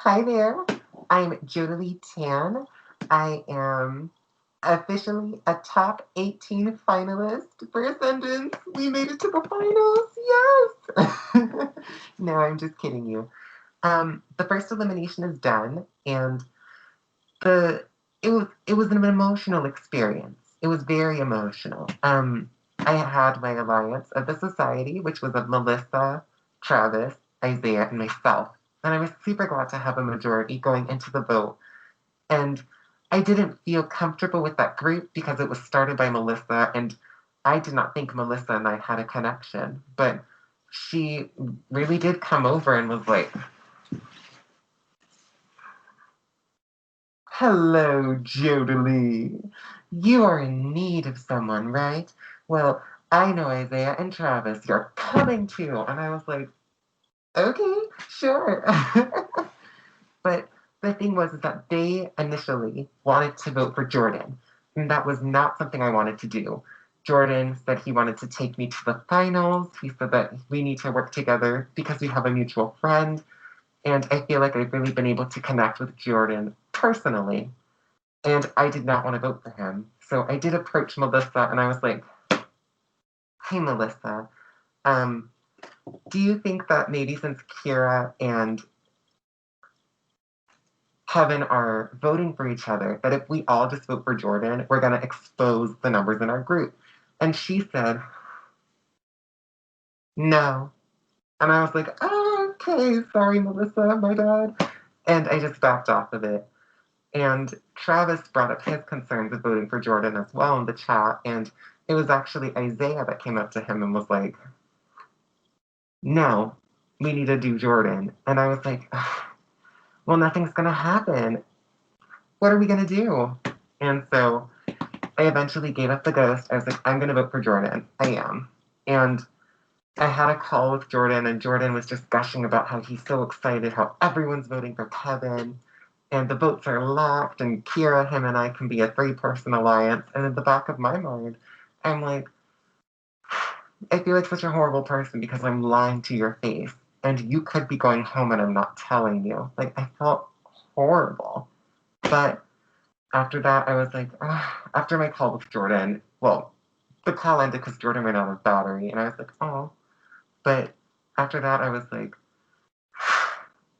Hi there. I'm Jodilly Tan. I am officially a top 18 finalist for Ascendance. We made it to the finals. Yes. No, I'm just kidding you. The first elimination is done, and the it was an emotional experience. It was very emotional. I had my alliance of the society, which was of Melissa, Travis, Isaiah, and myself. And I was super glad to have a majority going into the vote. And I didn't feel comfortable with that group because it was started by Melissa, and I did not think Melissa and I had a connection. But she really did come over and was like, "Hello, Jodilly. You are in need of someone, right? Well, I know Isaiah and Travis. You're coming to." And I was like, "Okay, sure." But the thing was is that they initially wanted to vote for Jordan, and that was not something I wanted to do. Jordan said he wanted to take me to the finals. He said that we need to work together because we have a mutual friend. And I feel like I've really been able to connect with Jordan personally. And I did not want to vote for him. So I did approach Melissa and I was like, "Hey, Melissa, um, do you think that maybe since Kira and Kevin are voting for each other, that if we all just vote for Jordan, we're going to expose the numbers in our group?" And she said, "No." And I was like, "Oh, okay, sorry, Melissa, my bad." And I just backed off of it. And Travis brought up his concerns of voting for Jordan as well in the chat. And it was actually Isaiah that came up to him and was like, "No, we need to do Jordan." And I was like, "Well, nothing's going to happen. What are we going to do?" And so I eventually gave up the ghost. I was like, "I'm going to vote for Jordan. I am." And I had a call with Jordan, and Jordan was just gushing about how he's so excited, how everyone's voting for Kevin, and the votes are locked, and Kira, him, and I can be a three-person alliance. And in the back of my mind, I'm like, I feel like such a horrible person because I'm lying to your face, and you could be going home and I'm not telling you. Like, I felt horrible. But after that, I was like, after my call with Jordan, well, the call ended because Jordan ran out of battery, and I was like, oh. But after that, I was like,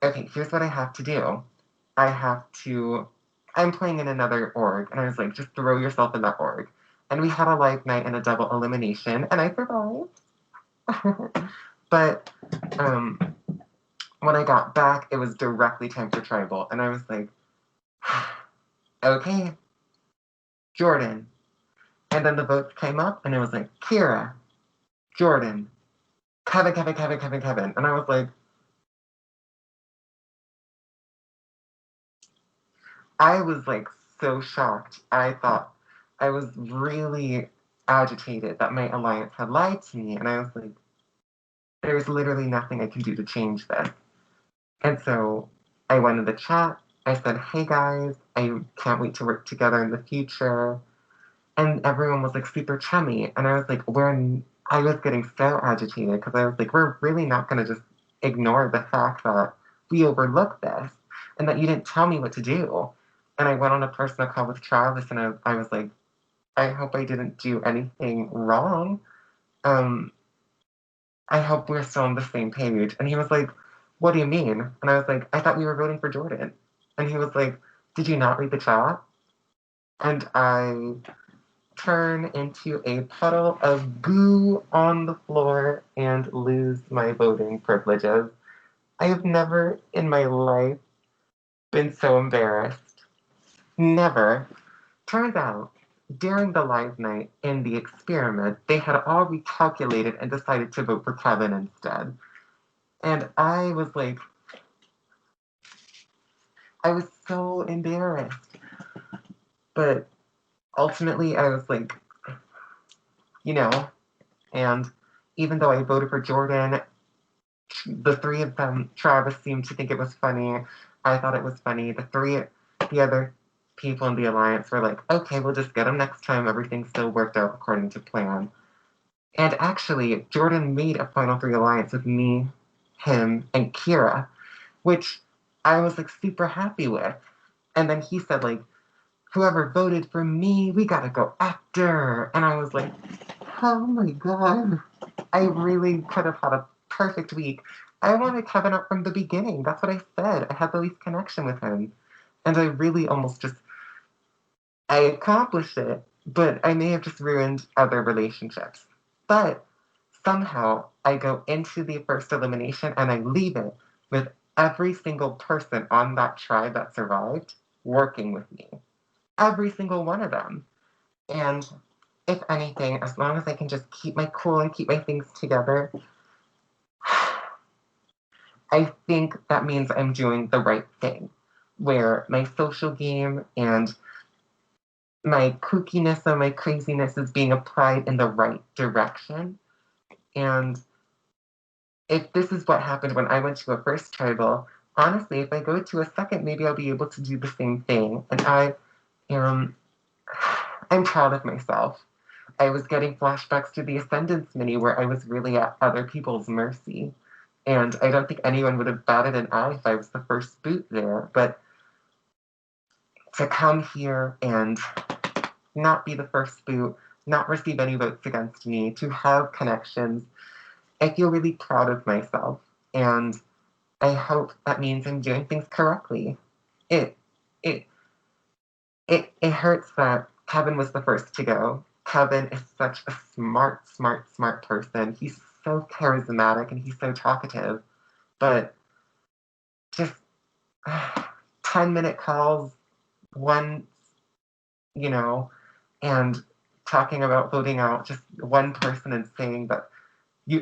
okay, here's what I have to do. I have to, I'm playing in another org. And I was like, just throw yourself in that org. And we had a live night and a double elimination, and I survived. But um, when I got back, it was directly time for tribal. And I was like, okay, Jordan. And then the votes came up, and it was like, Kira, Jordan, Kevin, Kevin, Kevin, Kevin, Kevin. And I was like, I was like so shocked. I thought I was really agitated that my alliance had lied to me. And I was like, there's literally nothing I can do to change this. And so I went in the chat. I said, hey guys, I can't wait to work together in the future. And everyone was like super chummy. And I was like, I was getting so agitated because I was like, we're really not going to just ignore the fact that we overlooked this and that you didn't tell me what to do. And I went on a personal call with Travis and I was like, I hope I didn't do anything wrong. Um, I hope we're still on the same page. And he was like, what do you mean? And I was like, I thought we were voting for Jordan. And he was like, did you not read the chat? And I turn into a puddle of goo on the floor and lose my voting privileges. I have never in my life been so embarrassed. Never. Turns out, during the live night in the experiment, they had all recalculated and decided to vote for Kevin instead. And I was so embarrassed. But ultimately, I was like, you know, and even though I voted for Jordan, the three of them, Travis seemed to think it was funny. I thought it was funny. The other people in the alliance were like, okay, we'll just get him next time. Everything still worked out according to plan. And actually, Jordan made a final three alliance with me, him, and Kira, which I was like super happy with. And then he said like, whoever voted for me, we gotta go after. And I was like, oh my God, I really could have had a perfect week. I wanted Kevin up from the beginning. That's what I said. I had the least connection with him. And I really almost just, I accomplished it, but I may have just ruined other relationships. But somehow I go into the first elimination and I leave it with every single person on that tribe that survived working with me. Every single one of them. And if anything, as long as I can just keep my cool and keep my things together, I think that means I'm doing the right thing. Where my social game and my kookiness and my craziness is being applied in the right direction. And if this is what happened when I went to a first tribal, honestly, if I go to a second, maybe I'll be able to do the same thing. And am, I'm proud of myself. I was getting flashbacks to the Ascendance mini where I was really at other people's mercy. And I don't think anyone would have batted an eye if I was the first boot there. But to come here and not be the first boot, not receive any votes against me, to have connections, I feel really proud of myself. And I hope that means I'm doing things correctly. It it it hurts that Kevin was the first to go. Kevin is such a smart, smart, smart person. He's so charismatic and he's so talkative. But just 10-minute calls once, you know, and talking about voting out just one person and saying that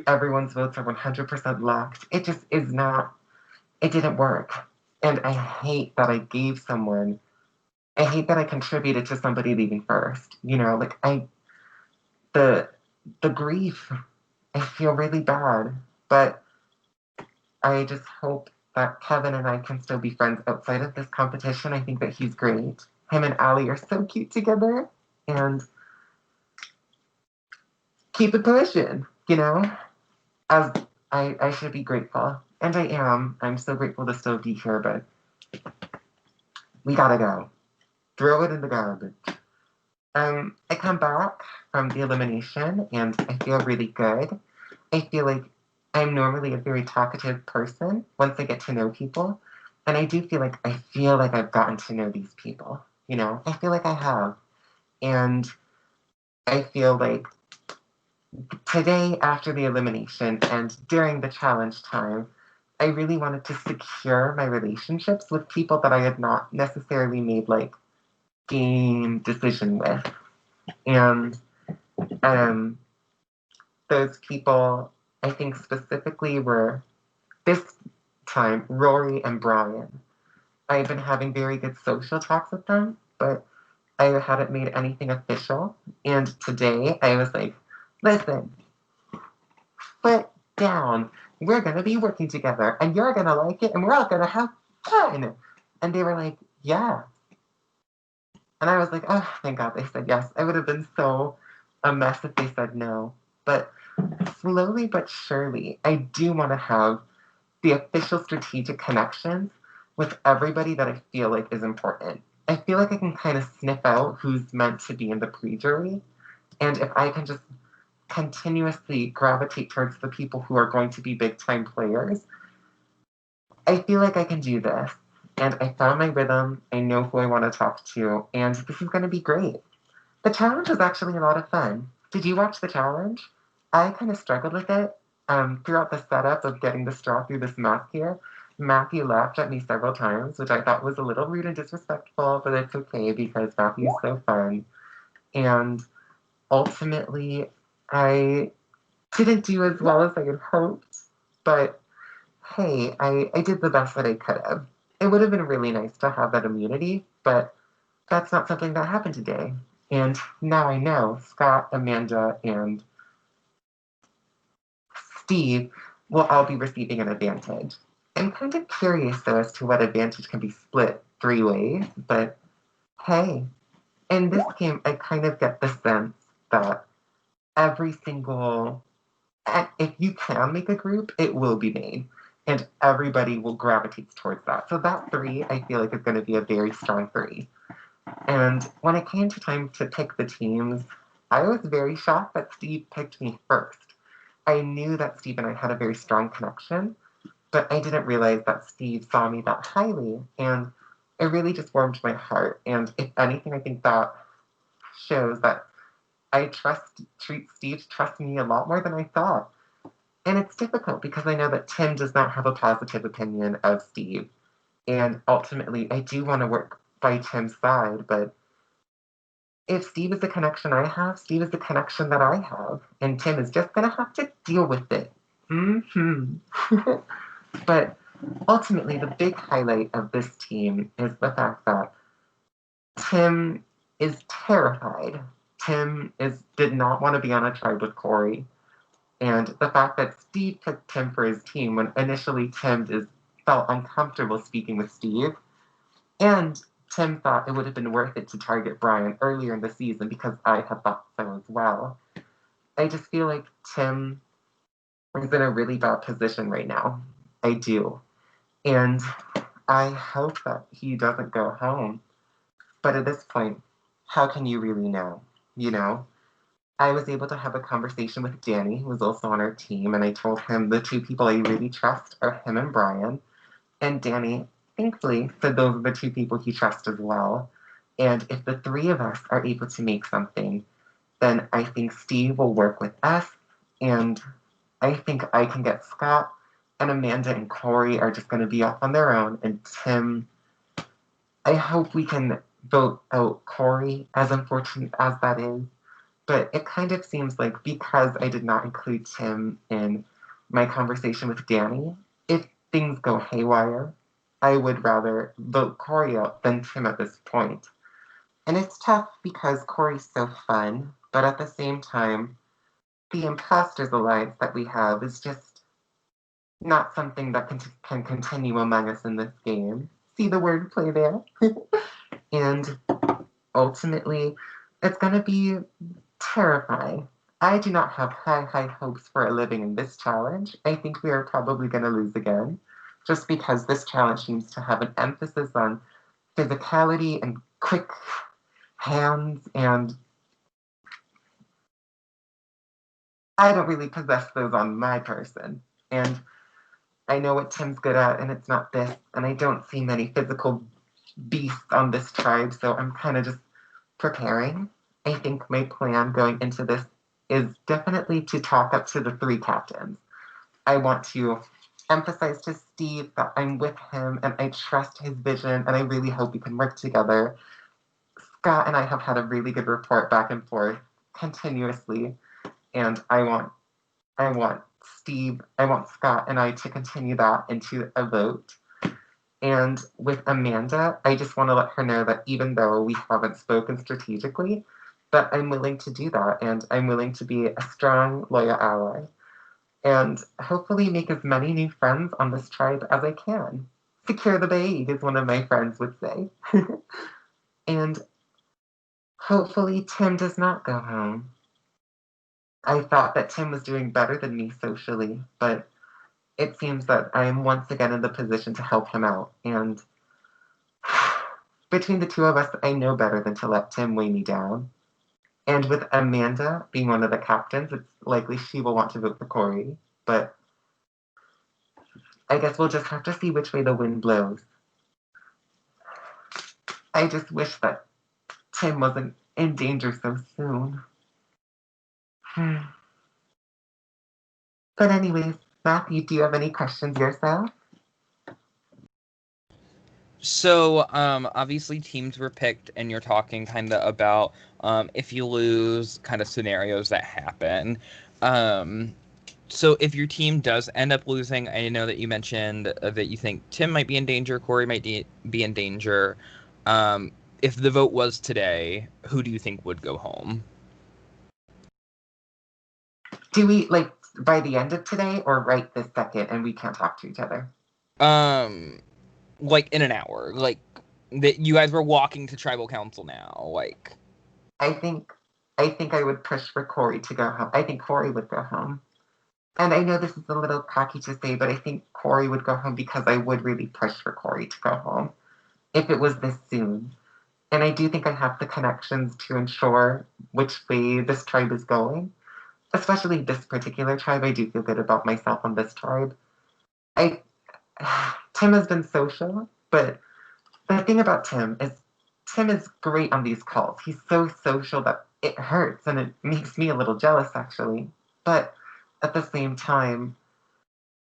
everyone's votes are 100% locked. It just is not, it didn't work. And I hate that I hate that I contributed to somebody leaving first. Like the the grief, I feel really bad. But I just hope that Kevin and I can still be friends outside of this competition. I think that he's great. Him and Allie are so cute together. And keep it pushing, As I should be grateful. And I am. I'm so grateful to still be here, but we gotta go. Throw it in the garbage. I come back from the elimination and I feel really good. I feel like I'm normally a very talkative person once I get to know people. And I feel like I've gotten to know these people. I feel like I have. And I feel like today, after the elimination and during the challenge time, I really wanted to secure my relationships with people that I had not necessarily made like game decision with. And um, those people, I think specifically were this time Rory and Brian. I've been having very good social talks with them, but I hadn't made anything official. And today I was like, listen, foot down. We're going to be working together and you're going to like it and we're all going to have fun. And they were like, yeah. And I was like, oh, thank God they said yes. I would have been so a mess if they said no. But slowly but surely, I do want to have the official strategic connections with everybody that I feel like is important. I feel like I can kind of sniff out who's meant to be in the pre-jury. And if I can just continuously gravitate towards the people who are going to be big time players, I feel like I can do this. And I found my rhythm. I know who I want to talk to. And this is going to be great. The challenge was actually a lot of fun. Did you watch the challenge? I kind of struggled with it throughout the setup of getting the straw through this mask here. Matthew laughed at me several times, which I thought was a little rude and disrespectful, but it's okay because Matthew's so fun. And ultimately, I didn't do as well as I had hoped, but hey, I did the best that I could have. It would have been really nice to have that immunity, but that's not something that happened today. And now I know Scott, Amanda, and Steve will all be receiving an advantage. I'm kind of curious though as to what advantage can be split 3 ways, but hey, in this game, I kind of get the sense that every single, if you can make a group, it will be made. and everybody will gravitate towards that. So that 3, I feel like, is going to be a very strong 3. And when it came to time to pick the teams, I was very shocked that Steve picked me first. I knew that Steve and I had a very strong connection, but I didn't realize that Steve saw me that highly, and it really just warmed my heart. And if anything, I think that shows that I treat Steve to trust me a lot more than I thought. And it's difficult because I know that Tim does not have a positive opinion of Steve. And ultimately, I do want to work by Tim's side, but if Steve is the connection I have, Steve is the connection that I have. And Tim is just going to have to deal with it. But ultimately, the big highlight of this team is the fact that Tim is terrified. Did not want to be on a tribe with Corey. And the fact that Steve picked Tim for his team when initially felt uncomfortable speaking with Steve. And Tim thought it would have been worth it to target Brian earlier in the season because I had thought so as well. I just feel like Tim is in a really bad position right now. I do. And I hope that he doesn't go home. But at this point, how can you really know? You know? I was able to have a conversation with Danny, who was also on our team, and I told him the 2 people I really trust are him and Brian. And Danny, thankfully, said those are the 2 people he trusts as well. And if the 3 of us are able to make something, then I think Steve will work with us, and I think I can get Scott, and Amanda and Corey are just going to be off on their own, and Tim, I hope we can vote out Corey, as unfortunate as that is. But it kind of seems like because I did not include Tim in my conversation with Danny, if things go haywire, I would rather vote Corey out than Tim at this point. And it's tough because Corey's so fun, but at the same time, the Imposters Alliance that we have is just not something that can continue among us in this game. See the wordplay there? And ultimately, it's going to be terrifying. I do not have high hopes for a living in this challenge. I think we are probably going to lose again, just because this challenge seems to have an emphasis on physicality and quick hands, and I don't really possess those on my person. And I know what Tim's good at, and it's not this, and I don't see many physical beasts on this tribe, so I'm kind of just preparing. I think my plan going into this is definitely to talk up to the 3 captains. I want to emphasize to Steve that I'm with him and I trust his vision and I really hope we can work together. Scott and I have had a really good rapport back and forth continuously, and I want Scott and I to continue that into a vote. And with Amanda, I just want to let her know that even though we haven't spoken strategically, that I'm willing to do that, and I'm willing to be a strong, loyal ally, and hopefully make as many new friends on this tribe as I can. Secure the bag, as one of my friends would say. And hopefully Tim does not go home. I thought that Tim was doing better than me socially, but it seems that I am once again in the position to help him out, and between the 2 of us, I know better than to let Tim weigh me down. And with Amanda being one of the captains, it's likely she will want to vote for Corey. But I guess we'll just have to see which way the wind blows. I just wish that Tim wasn't in danger so soon. But anyways, Matthew, do you have any questions yourself? So, obviously teams were picked and you're talking kind of about, if you lose, kind of scenarios that happen. So if your team does end up losing, I know that you mentioned that you think Tim might be in danger, Corey might be in danger. If the vote was today, who do you think would go home? Do we, like, by the end of today or right this second and we can't talk to each other? Like in an hour. Like, that you guys were walking to tribal council now. Like, I think I would push for Corey to go home. I think Corey would go home. and I know this is a little cocky to say, but I think Corey would go home because I would really push for Corey to go home if it was this soon. And I do think I have the connections to ensure which way this tribe is going, especially this particular tribe. I do feel good about myself on this tribe. I Tim has been social, but the thing about Tim is great on these calls. He's so social that it hurts and it makes me a little jealous actually. But at the same time,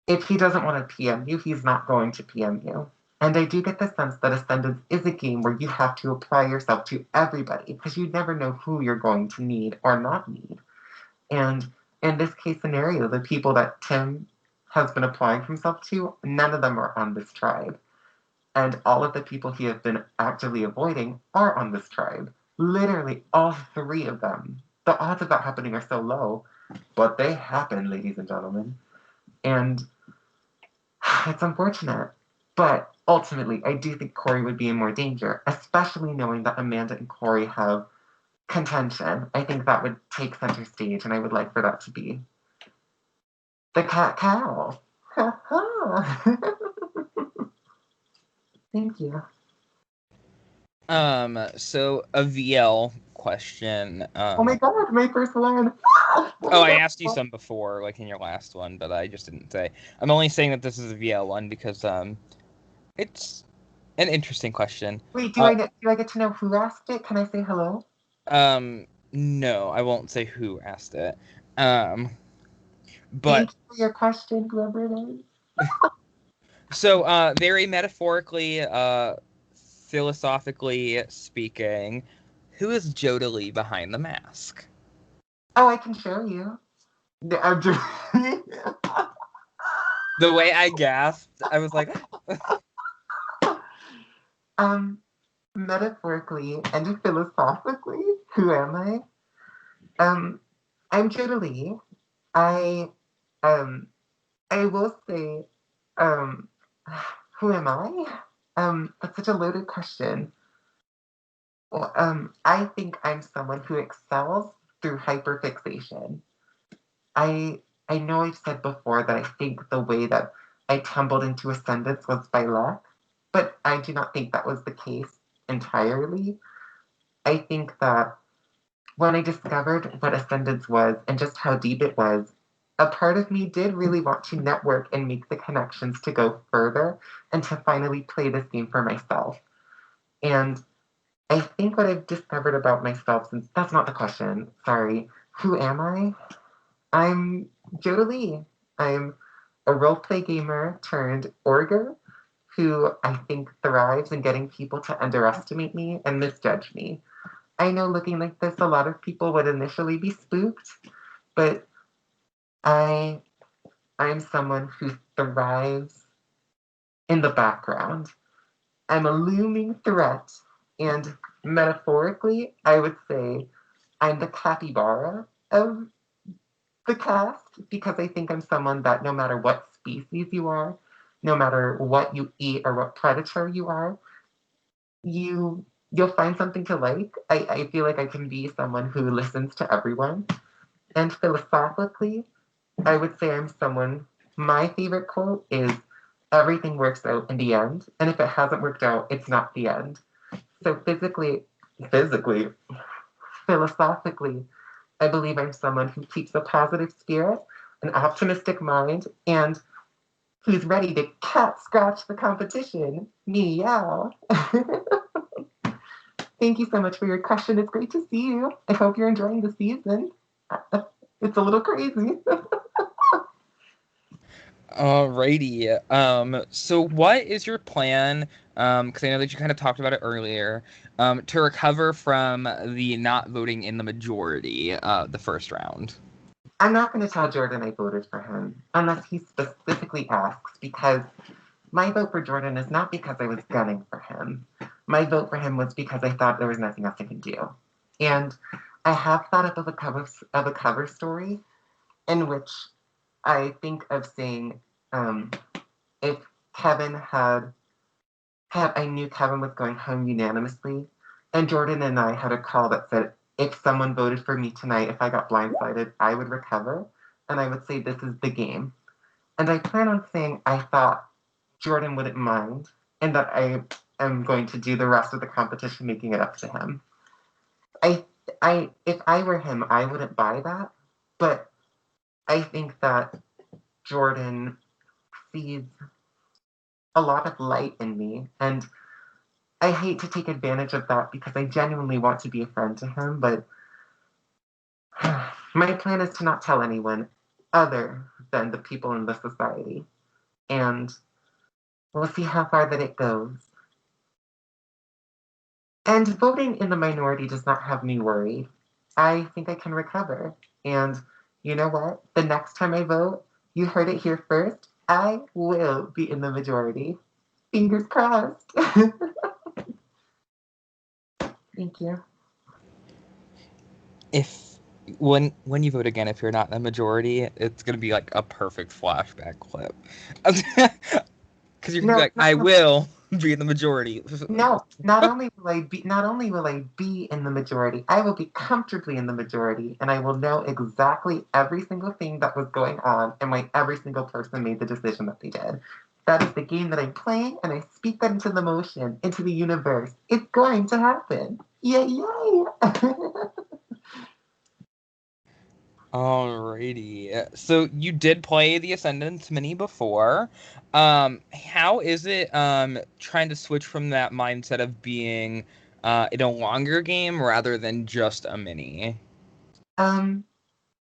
if he doesn't want to PM you, he's not going to PM you. And I do get the sense that Ascendance is a game where you have to apply yourself to everybody because you never know who you're going to need or not need. And in this case scenario, the people that Tim has been applying himself to, none of them are on this tribe. And all of the people he has been actively avoiding are on this tribe. Literally all three of them. The odds of that happening are so low, but they happen, ladies and gentlemen. And it's unfortunate. But ultimately, I do think Corey would be in more danger, especially knowing that Amanda and Corey have contention. I think that would take center stage, and I would like for that to be the cat cow. Thank you. So a VL question. Oh my god, my first one. Oh, I asked you some before, like in your last one, but I just didn't say. I'm only saying that this is a VL one because it's an interesting question. Wait, do I get to know who asked it? Can I say hello? No, I won't say who asked it. Thank But you for your question, whoever it is. so very metaphorically, philosophically speaking, who is Jodilly behind the mask? Oh, I can show you. I'm just... The way I gasped, I was like, metaphorically and philosophically, who am I? I'm Jodilly. I um I will say, um who am I? That's such a loaded question. Well, I think I'm someone who excels through hyperfixation. I know I've said before that I think the way that I tumbled into ascendance was by luck, but I do not think that was the case entirely. I think that when I discovered what ascendance was and just how deep it was, a part of me did really want to network and make the connections to go further and to finally play this game for myself. And I think what I've discovered about myself, since that's not the question, sorry, who am I? I'm Jodilly. I'm a roleplay gamer turned orger who I think thrives in getting people to underestimate me and misjudge me. I know looking like this, a lot of people would initially be spooked, but I I'm someone who thrives in the background. I'm a looming threat, and metaphorically, I would say I'm the capybara of the cast because I think I'm someone that no matter what species you are, no matter what you eat or what predator you are, you'll find something to like. I feel like I can be someone who listens to everyone. And philosophically, I would say I'm someone, my favorite quote is everything works out in the end. And if it hasn't worked out, it's not the end. So physically, philosophically, I believe I'm someone who keeps a positive spirit, an optimistic mind, and who's ready to cat scratch the competition. Meow. Thank you so much for your question. It's great to see you. I hope you're enjoying the season. It's a little crazy. alrighty. So what is your plan? Because I know that you kind of talked about it earlier. To recover from the not voting in the majority, the first round. I'm not going to tell Jordan I voted for him unless he specifically asks because my vote for Jordan is not because I was gunning for him. My vote for him was because I thought there was nothing else I could do. And I have thought up of a cover story in which I think of saying if Kevin I knew Kevin was going home unanimously, and Jordan and I had a call that said if someone voted for me tonight, if I got blindsided, I would recover. and I would say this is the game. And I plan on saying I thought Jordan wouldn't mind, and that I am going to do the rest of the competition making it up to him. I if I were him, I wouldn't buy that, but I think that Jordan sees a lot of light in me, and I hate to take advantage of that because I genuinely want to be a friend to him, but my plan is to not tell anyone other than the people in the society, and we'll see how far that it goes. And voting in the minority does not have me worried. I think I can recover. And you know what? The next time I vote, you heard it here first, I will be in the majority. Fingers crossed. Thank you. If when you vote again, if you're not in the majority, it's gonna be like a perfect flashback clip. Because you're gonna be No, like, I will be in the majority. no. Not only will I be in the majority, I will be comfortably in the majority, and I will know exactly every single thing that was going on and why every single person made the decision that they did. That is the game that I'm playing, and I speak that into the motion, into the universe. It's going to happen. Yay, yay! Alrighty. So you did play the Ascendance Mini before. How is it trying to switch from that mindset of being in a longer game rather than just a mini? um,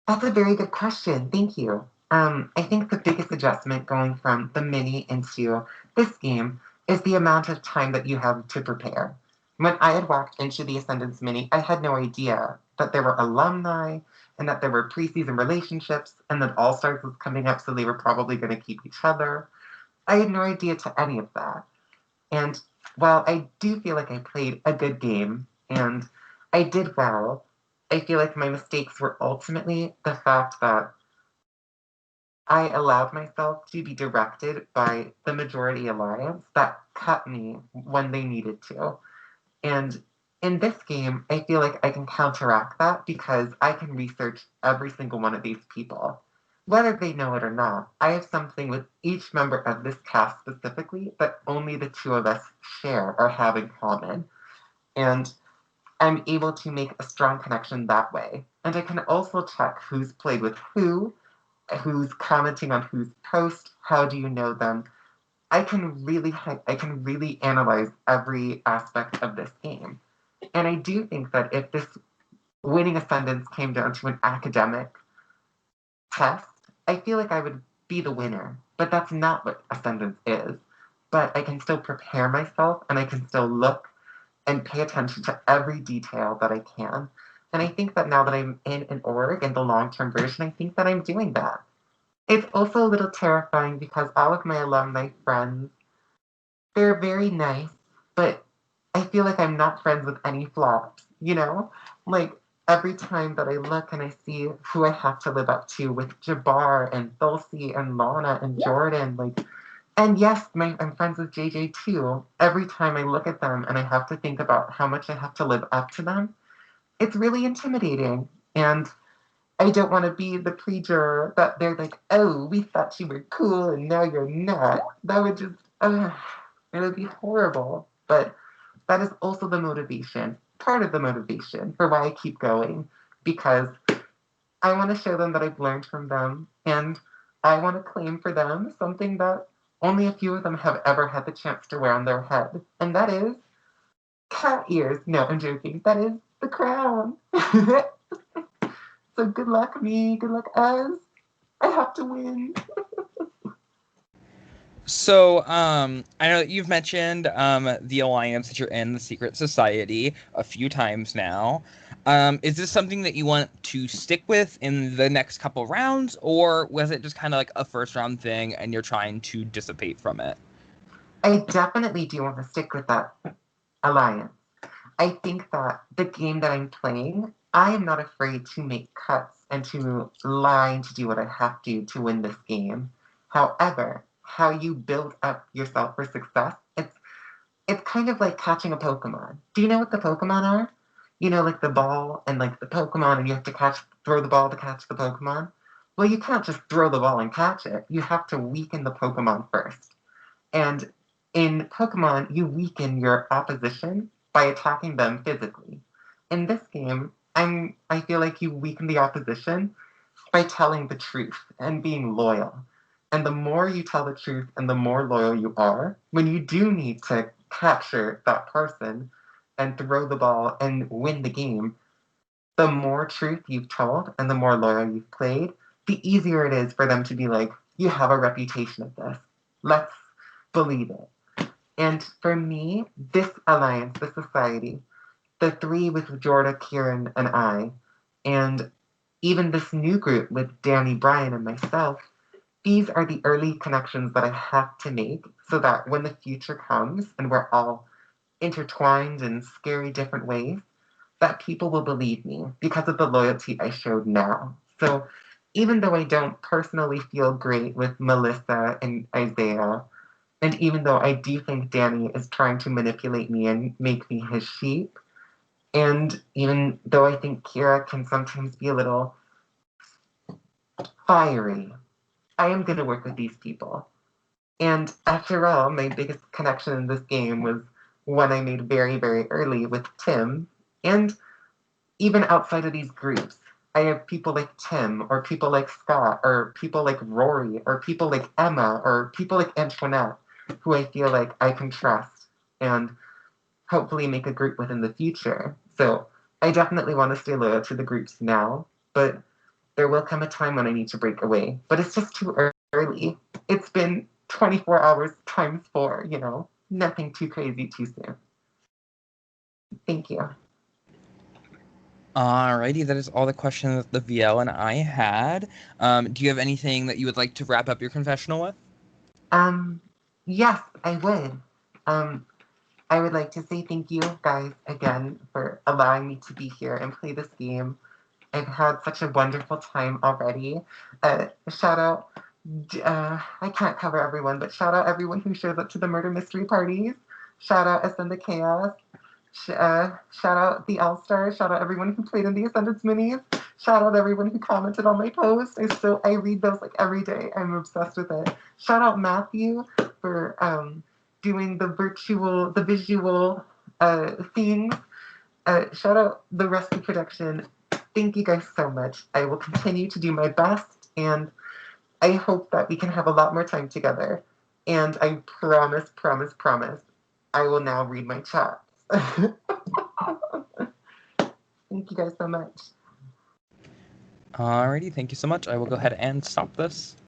that's a very good question. Thank you. I think the biggest adjustment going from the mini into this game is the amount of time that you have to prepare. When I had walked into the Ascendance Mini, I had no idea that there were alumni and that there were preseason relationships and that All Stars was coming up, so they were probably going to keep each other. I had no idea to any of that. And while I do feel like I played a good game and I did well, I feel like my mistakes were ultimately the fact that I allowed myself to be directed by the majority alliance that cut me when they needed to. And in this game, I feel like I can counteract that because I can research every single one of these people. Whether they know it or not, I have something with each member of this cast specifically that only the two of us share or have in common. And I'm able to make a strong connection that way. And I can also check who's played with who's commenting on whose post, how do you know them. I can really analyze every aspect of this game. And I do think that if this winning ascendance came down to an academic test, I feel like I would be the winner. But that's not what ascendance is. But I can still prepare myself and I can still look and pay attention to every detail that I can. And I think that now that I'm in an org in the long term version, I think that I'm doing that. It's also a little terrifying because all of my alumni friends, they're very nice, but I feel like I'm not friends with any flops, you know? Like every time that I look and I see who I have to live up to with Jabbar and Dulcie and Lana and Jordan, like, and yes, I'm friends with JJ too. Every time I look at them and I have to think about how much I have to live up to them, it's really intimidating. And I don't want to be the preacher that they're like, oh, we thought you were cool and now you're not. That would just, it would be horrible. But that is also the motivation, part of the motivation for why I keep going, because I want to show them that I've learned from them and I want to claim for them something that only a few of them have ever had the chance to wear on their head, and that is cat ears. No, I'm joking. That is the crown. So good luck, me. Good luck, us. I have to win. So, I know that you've mentioned the alliance that you're in, the secret society, a few times now. Is this something that you want to stick with in the next couple rounds, or was it just kind of like a first round thing and you're trying to dissipate from it? I definitely do want to stick with that alliance. I think that the game that I'm playing, I am not afraid to make cuts and to lie and to do what I have to win this game. However, how you build up yourself for success, it's kind of like catching a Pokemon. Do you know what the Pokemon are? You know, like the ball and like the Pokemon, and you have to throw the ball to catch the Pokemon. well, you can't just throw the ball and catch it. You have to weaken the Pokemon first. And in Pokemon, you weaken your opposition by attacking them physically. In this game, I feel like you weaken the opposition by telling the truth and being loyal. And the more you tell the truth and the more loyal you are, when you do need to capture that person and throw the ball and win the game, the more truth you've told and the more loyal you've played, the easier it is for them to be like, you have a reputation of this. Let's believe it. And for me, this alliance, this society, the three with Jorda, Kieran, and I, and even this new group with Danny, Brian, and myself, these are the early connections that I have to make so that when the future comes and we're all intertwined in scary different ways, that people will believe me because of the loyalty I showed now. So even though I don't personally feel great with Melissa and Isaiah, and even though I do think Danny is trying to manipulate me and make me his sheep, and even though I think Kira can sometimes be a little fiery, I am going to work with these people. And after all, my biggest connection in this game was one I made very, very early with Tim. And even outside of these groups, I have people like Tim, or people like Scott, or people like Rory, or people like Emma, or people like Antoinette, who I feel like I can trust and hopefully make a group with in the future. So I definitely want to stay loyal to the groups now, but there will come a time when I need to break away. But it's just too early. It's been 24 hours times four, you know, nothing too crazy too soon. Thank you. Alrighty, that is all the questions that the VL and I had. Do you have anything that you would like to wrap up your confessional with? Um, yes, I would. Um, I would like to say thank you guys again for allowing me to be here and play this game. I've had such a wonderful time already. Shout out, I can't cover everyone, but shout out everyone who shows up to the murder mystery parties. Shout out Ascend the Chaos. Shout out the All Stars. Shout out everyone who played in the Ascendance minis. Shout out everyone who commented on my post. I read those like every day. I'm obsessed with it. Shout out Matthew for doing the visual things. Shout out the rest of the production. Thank you guys so much. I will continue to do my best, and I hope that we can have a lot more time together. And I promise, promise, promise, I will now read my chat. Thank you guys so much. Alrighty, thank you so much. I will go ahead and stop this.